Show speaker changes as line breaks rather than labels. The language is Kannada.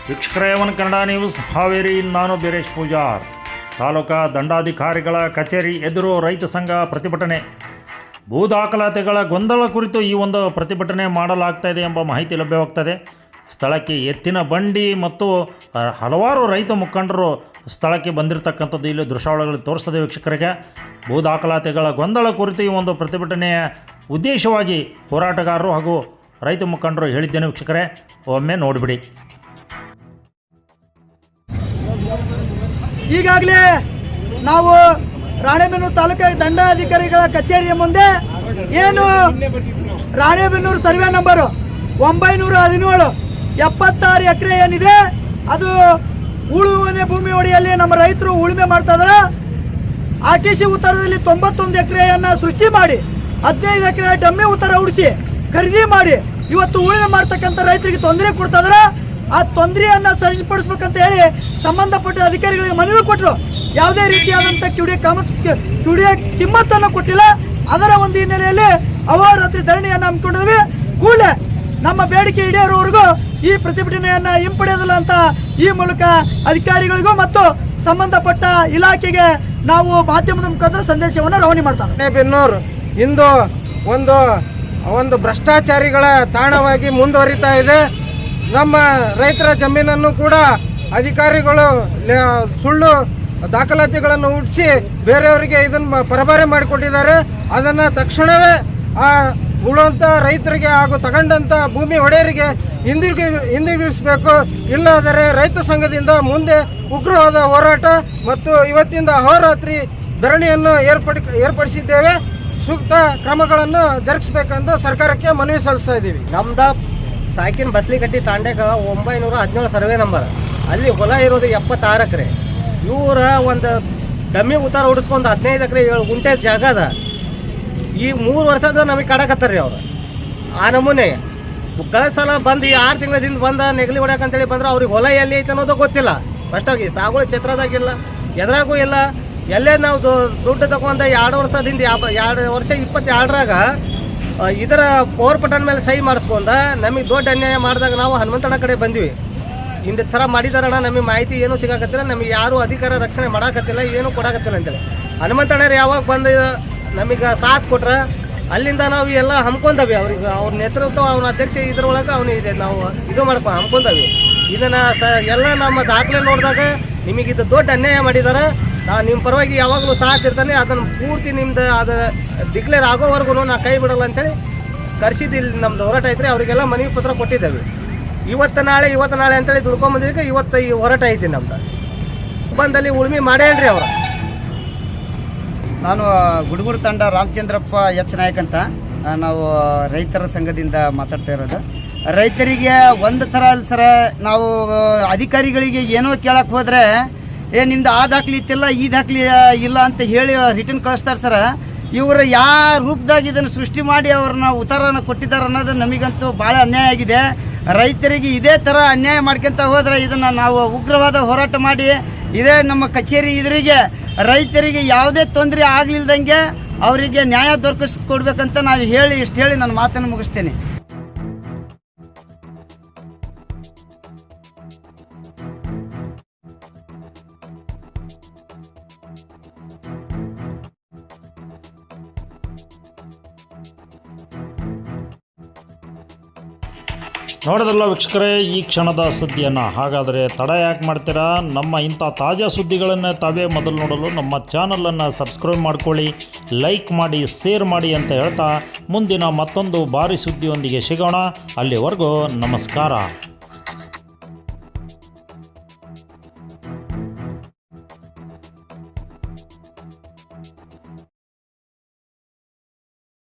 ವೀಕ್ಷಕರೇ ಒನ್ ಕನ್ನಡ ನ್ಯೂಸ್ ಹಾವೇರಿ. ನಾನು ಬೀರೇಶ್ ಪೂಜಾರ್. ತಾಲೂಕಾ ದಂಡಾಧಿಕಾರಿಗಳ ಕಚೇರಿ ಎದುರು ರೈತ ಸಂಘ ಪ್ರತಿಭಟನೆ. ಭೂ ದಾಖಲಾತಿಗಳ ಗೊಂದಲ ಕುರಿತು ಈ ಒಂದು ಪ್ರತಿಭಟನೆ ಮಾಡಲಾಗ್ತಾ ಇದೆ ಎಂಬ ಮಾಹಿತಿ ಲಭ್ಯವಾಗ್ತದೆ. ಸ್ಥಳಕ್ಕೆ ಎತ್ತಿನ ಬಂಡಿ ಮತ್ತು ಹಲವಾರು ರೈತ ಮುಖಂಡರು ಸ್ಥಳಕ್ಕೆ ಬಂದಿರತಕ್ಕಂಥದ್ದು ಇಲ್ಲಿ ದೃಶ್ಯಾವಳಿಗಳು ತೋರಿಸ್ತದೆ ವೀಕ್ಷಕರಿಗೆ. ಭೂ ದಾಖಲಾತಿಗಳ ಗೊಂದಲ ಕುರಿತು ಈ ಒಂದು ಪ್ರತಿಭಟನೆಯ ಉದ್ದೇಶವಾಗಿ ಹೋರಾಟಗಾರರು ಹಾಗೂ ರೈತ ಮುಖಂಡರು ಹೇಳಿದ್ದೇನೆ ವೀಕ್ಷಕರೇ, ಒಮ್ಮೆ ನೋಡಿಬಿಡಿ.
ಈಗಾಗಲೇ ನಾವು ರಾಣೆಬೆನ್ನೂರು ತಾಲೂಕಾ ದಂಡಾಧಿಕಾರಿಗಳ ಕಚೇರಿಯ ಮುಂದೆ ಏನು ರಾಣೆಬೆನ್ನೂರು ಸರ್ವೆ ನಂಬರು 917 76 ಎಕರೆ ಏನಿದೆ, ಅದು ಉಳುಮೆ ಭೂಮಿ ಒಡೆಯಲ್ಲಿ ನಮ್ಮ ರೈತರು ಉಳುಮೆ ಮಾಡ್ತಾ ಇದ್ದಾರೆ. RTC ಉತ್ತರದಲ್ಲಿ 91 ಎಕರೆಯನ್ನು ಸೃಷ್ಟಿ ಮಾಡಿ 15 ಎಕರೆ ಡಮ್ಮಿ ಉತ್ತರ ಉಡಿಸಿ ಖರೀದಿ ಮಾಡಿ ಇವತ್ತು ಉಳುಮೆ ಮಾಡ್ತಕ್ಕಂಥ ರೈತರಿಗೆ ತೊಂದರೆ ಕೊಡ್ತಾ ಇದ್ದಾರೆ. ಆ ತೊಂದರೆಯನ್ನು ಸರಿಪಡಿಸ್ಬೇಕಂತ ಹೇಳಿ ಸಂಬಂಧಪಟ್ಟ ಅಧಿಕಾರಿಗಳಿಗೆ ಮನವಿ ಕೊಟ್ಟರು. ಯಾವುದೇ ರೀತಿಯಾದಂಥ ಕಿಡಿಯ ಕಿಮ್ಮತ್ತನ್ನು ಕೊಟ್ಟಿಲ್ಲ. ಅದರ ಒಂದು ಹಿನ್ನೆಲೆಯಲ್ಲಿ ಅಹೋರಾತ್ರಿ ಧರಣಿಯನ್ನು ಹಮ್ಮಿಕೊಂಡಿದ್ವಿ. ಕೂಡಲೇ ನಮ್ಮ ಬೇಡಿಕೆ ಈಡೇರುವವರೆಗೂ ಈ ಪ್ರತಿಭಟನೆಯನ್ನು ಹಿಂಪಡೆಯೋದಿಲ್ಲ ಅಂತ ಈ ಮೂಲಕ ಅಧಿಕಾರಿಗಳಿಗೂ ಮತ್ತು ಸಂಬಂಧಪಟ್ಟ ಇಲಾಖೆಗೆ ನಾವು ಮಾಧ್ಯಮದ ಮುಖಾಂತರ ಸಂದೇಶವನ್ನು ರವಾನೆ ಮಾಡ್ತಾರೆ.
ರಾಣೆಬೆನ್ನೂರು ಇಂದು ಒಂದು ಭ್ರಷ್ಟಾಚಾರಿಗಳ ತಾಣವಾಗಿ ಮುಂದುವರಿತಾ ಇದೆ. ನಮ್ಮ ರೈತರ ಜಮೀನನ್ನು ಕೂಡ ಅಧಿಕಾರಿಗಳು ಸುಳ್ಳು ದಾಖಲಾತಿಗಳನ್ನು ಹುಟ್ಟಿಸಿ ಬೇರೆಯವರಿಗೆ ಇದನ್ನು ಪರಭಾರೆ ಮಾಡಿಕೊಟ್ಟಿದ್ದಾರೆ. ಅದನ್ನು ತಕ್ಷಣವೇ ಆ ಉಳುವಂಥ ರೈತರಿಗೆ ಹಾಗೂ ತಗೊಂಡಂಥ ಭೂಮಿ ಒಡೆಯರಿಗೆ ಹಿಂದಿರುಗಿಸಬೇಕು. ಇಲ್ಲಾದರೆ ರೈತ ಸಂಘದಿಂದ ಮುಂದೆ ಉಗ್ರವಾದ ಹೋರಾಟ ಮತ್ತು ಇವತ್ತಿಂದ ಅಹೋರಾತ್ರಿ ಧರಣಿಯನ್ನು ಏರ್ಪಡಿಸಿದ್ದೇವೆ. ಸೂಕ್ತ ಕ್ರಮಗಳನ್ನು ಜರುಗಿಸಬೇಕಂತ ಸರ್ಕಾರಕ್ಕೆ ಮನವಿ ಸಲ್ಲಿಸ್ತಾ ಇದ್ದೀವಿ.
ನಮ್ದು ಸಾಕಿನ ಬಸ್ಲಿಕಟ್ಟಿ ತಾಂಡ್ಯಾಗ 917 ಸರ್ವೆ ನಂಬರ್, ಅಲ್ಲಿ ಹೊಲ ಇರೋದು 76 ಎಕರೆ. ಇವರ ಒಂದು ಡಮ್ಮಿ ಉತ್ತಾರ ಹೊಡಿಸ್ಕೊಂಡು 15 ಎಕರೆ 7 ಗುಂಟೆ ಜಾಗ ಅದ. ಈ 3 ವರ್ಷದ ನಮಗೆ ಕಾಡಕತ್ತಾರ ರೀ ಅವ್ರು. ಆ ನಮೂನೆ ಕಳೆದ ಸಲ ಬಂದು 6 ತಿಂಗಳದಿಂದ ಬಂದ ನೆಗಲಿ ಹೊಡ್ಯಾಕಂತೇಳಿ ಬಂದ್ರೆ ಅವ್ರಿಗೆ ಹೊಲ ಎಲ್ಲಿ ಐತೆ ಅನ್ನೋದು ಗೊತ್ತಿಲ್ಲ. ಫಸ್ಟಾಗಿ ಸಾಗುವಳಿ ಕ್ಷೇತ್ರದಾಗಿಲ್ಲ, ಎದ್ರಾಗೂ ಇಲ್ಲ. ಎಲ್ಲೇ ನಾವು ದುಡ್ಡು ತಗೊಂಡ 2 ವರ್ಷದಿಂದ 2 ವರ್ಷ 22ರಾಗ ಇದರ ಪವರ್ ಬಟನ್ ಮೇಲೆ ಸಹಿ ಮಾಡಿಸ್ಕೊಂಡ ನಮಗೆ ದೊಡ್ಡ ಅನ್ಯಾಯ ಮಾಡಿದಾಗ ನಾವು ಹನುಮಂತಣ್ಣ ಕಡೆ ಬಂದ್ವಿ. ಇಂದ ಥರ ಮಾಡಿದಾರಣ್ಣ, ನಮಗೆ ಮಾಹಿತಿ ಏನೂ ಸಿಗಾಕತ್ತಿಲ್ಲ, ನಮಗೆ ಯಾರೂ ಅಧಿಕಾರ ರಕ್ಷಣೆ ಮಾಡೋಕತ್ತಿಲ್ಲ, ಏನೂ ಕೊಡಾಕತ್ತಿಲ್ಲ ಅಂತೇಳಿ ಹನುಮಂತಣ್ಣರು ಯಾವಾಗ ಬಂದು ನಮಗೆ ಸಾಥ್ ಕೊಟ್ರೆ ಅಲ್ಲಿಂದ ನಾವು ಎಲ್ಲ ಹಮ್ಕೊಂಡವಿ. ಅವ್ರಿಗೆ ಅವ್ರ ನೇತೃತ್ವ ಅವನ ಅಧ್ಯಕ್ಷ ಇದ್ರೊಳಗೆ ಅವನು ಇದೆ, ನಾವು ಇದು ಹಮ್ಕೊಂಡವಿ. ಇದನ್ನು ಎಲ್ಲ ನಮ್ಮ ದಾಖಲೆ ನೋಡಿದಾಗ ನಿಮಗಿದು ದೊಡ್ಡ ಅನ್ಯಾಯ ಮಾಡಿದ್ದಾರೆ, ನಾನು ನಿಮ್ಮ ಪರವಾಗಿ ಯಾವಾಗಲೂ ಸಾಥ್ ಇರ್ತಾನೆ, ಅದನ್ನು ಪೂರ್ತಿ ನಿಮ್ದು ಅದು ಡಿಕ್ಲೇರ್ ಆಗೋವರೆಗೂ ನಾ ಕೈ ಬಿಡಲ್ಲ ಅಂತೇಳಿ ಕರೆಸಿದ್ದು. ಇಲ್ಲಿ ನಮ್ದು ಹೋರಾಟ ಐತ್ರಿ, ಅವರಿಗೆಲ್ಲ ಮನವಿ ಪತ್ರ ಕೊಟ್ಟಿದ್ದೇವೆ. ಇವತ್ತು ನಾಳೆ ಅಂತೇಳಿ ದುಡ್ಕೊಂಬಂದಿದ್ದಕ್ಕೆ ಇವತ್ತು ಈ ಹೋರಾಟ ಐತಿ ನಮ್ದು. ಬಂದಲ್ಲಿ ಉಳುಮೆ ಮಾಡೇ ಅಲ್ರಿ ಅವರು.
ನಾನು ಗುಡುಗುಡು ತಂಡ ರಾಮಚಂದ್ರಪ್ಪ ಎಚ್ ನಾಯಕ್ ಅಂತ, ನಾವು ರೈತರ ಸಂಘದಿಂದ ಮಾತಾಡ್ತಾ ಇರೋದು. ರೈತರಿಗೆ ಒಂದು ಥರ ಅಲ್ಲ ಸರ, ನಾವು ಅಧಿಕಾರಿಗಳಿಗೆ ಏನೋ ಕೇಳಕ್ಕೆ ಹೋದರೆ ನಿಮ್ದು ಆ ದಾಖಲೆ ಇತ್ತಿಲ್ಲ, ಈ ದಾಖಲೆ ಇಲ್ಲ ಅಂತ ಹೇಳಿ ರಿಟರ್ನ್ ಕಳಿಸ್ತಾರೆ ಸರ. ಇವರು ಯಾವ ರೂಪದಾಗ ಇದನ್ನು ಸೃಷ್ಟಿ ಮಾಡಿ ಅವ್ರನ್ನ ಉತ್ತರನ ಕೊಟ್ಟಿದ್ದಾರೆ ಅನ್ನೋದು ನಮಗಂತೂ ಭಾಳ ಅನ್ಯಾಯ ಆಗಿದೆ. ರೈತರಿಗೆ ಇದೇ ಥರ ಅನ್ಯಾಯ ಮಾಡ್ಕೊತ ಹೋದರೆ ಇದನ್ನು ನಾವು ಉಗ್ರವಾದ ಹೋರಾಟ ಮಾಡಿ ಇದೇ ನಮ್ಮ ಕಚೇರಿ ಎದುರಿಗೆ ರೈತರಿಗೆ ಯಾವುದೇ ತೊಂದರೆ ಆಗಲಿಲ್ದಂಗೆ ಅವರಿಗೆ ನ್ಯಾಯ ದೊರಕಿಸ್ಕೊಡ್ಬೇಕಂತ ನಾವು ಇಷ್ಟು ಹೇಳಿ ನನ್ನ ಮಾತನ್ನು ಮುಗಿಸ್ತೇನೆ.
ನೋಡೋದಲ್ಲ ವೀಕ್ಷಕರೇ ಈ ಕ್ಷಣದ ಸುದ್ದಿಯನ್ನು. ಹಾಗಾದರೆ ತಡ ಯಾಕೆ ಮಾಡ್ತೀರಾ? ನಮ್ಮ ಇಂಥ ತಾಜಾ ಸುದ್ದಿಗಳನ್ನು ತಾವೇ ಮೊದಲು ನೋಡಲು ನಮ್ಮ ಚಾನಲನ್ನು ಸಬ್ಸ್ಕ್ರೈಬ್ ಮಾಡ್ಕೊಳ್ಳಿ, ಲೈಕ್ ಮಾಡಿ, ಶೇರ್ ಮಾಡಿ ಅಂತ ಹೇಳ್ತಾ ಮುಂದಿನ ಮತ್ತೊಂದು ಭಾರಿ ಸುದ್ದಿಯೊಂದಿಗೆ ಸಿಗೋಣ. ಅಲ್ಲಿವರೆಗೂ ನಮಸ್ಕಾರ.